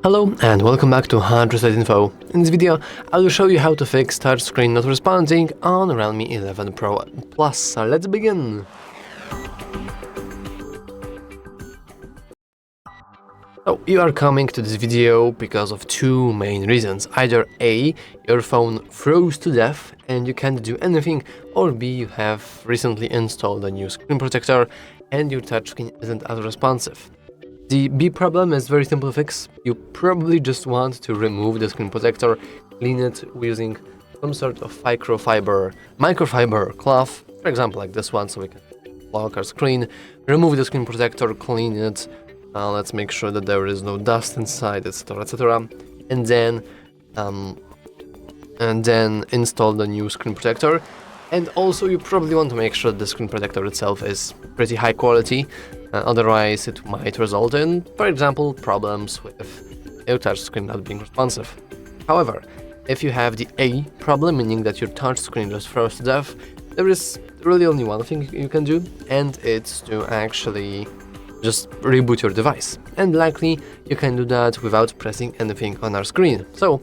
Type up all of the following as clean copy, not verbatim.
Hello and welcome back to Info. In this video, I will show you how to fix touchscreen not responding on Realme 11 Pro Plus. So let's begin! So you are coming to this video because of two main reasons. Either A, your phone froze to death and you can't do anything, or B, you have recently installed a new screen protector and your touchscreen isn't as responsive. The B problem is very simple to fix. You probably just want to remove the screen protector, clean it using some sort of microfiber cloth, for example like this one, so we can lock our screen, remove the screen protector, clean it, let's make sure that there is no dust inside, etc, and then install the new screen protector. And also you probably want to make sure the screen protector itself is pretty high quality, otherwise it might result in, for example, problems with your touchscreen not being responsive. However, if you have the A problem, meaning that your touchscreen just froze to death, there is really only one thing you can do, and it's to actually just reboot your device. And likely you can do that without pressing anything on our screen. So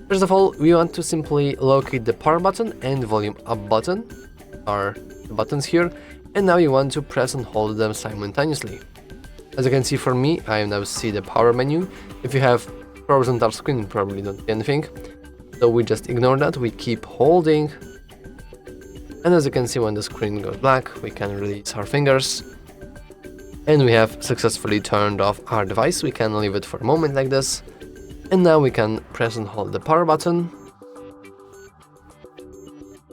first of all, we want to simply locate the power button and volume up button, are the buttons here, and now you want to press and hold them simultaneously. As you can see for me, I now see the power menu. If you have frozen touch screen, you probably don't see anything, so we just ignore that, we keep holding, and as you can see when the screen goes black, we can release our fingers, and we have successfully turned off our device. We can leave it for a moment like this. And now we can press and hold the power button.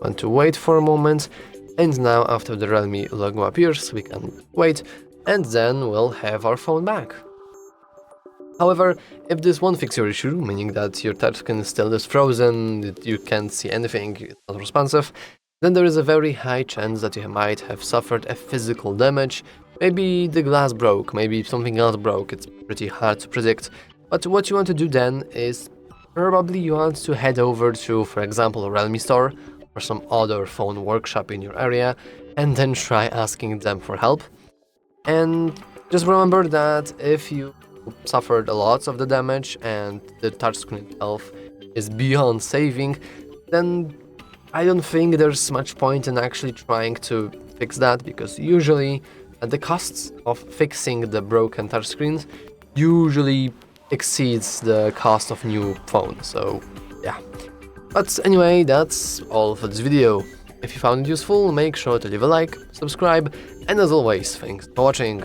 Want to wait for a moment, and now after the Realme logo appears, we can wait, and then we'll have our phone back. However, if this won't fix your issue, meaning that your touchscreen still is frozen, that you can't see anything, it's not responsive, then there is a very high chance that you might have suffered a physical damage. Maybe the glass broke, maybe something else broke, it's pretty hard to predict. But what you want to do then is probably you want to head over to, for example, a Realme store or some other phone workshop in your area, and then try asking them for help. And just remember that if you suffered a lot of the damage and the touchscreen itself is beyond saving, then I don't think there's much point in actually trying to fix that, because usually the costs of fixing the broken touchscreens usually exceeds the cost of new phone, so yeah. But anyway, that's all for this video. If you found it useful, make sure to leave a like, subscribe, and as always, thanks for watching.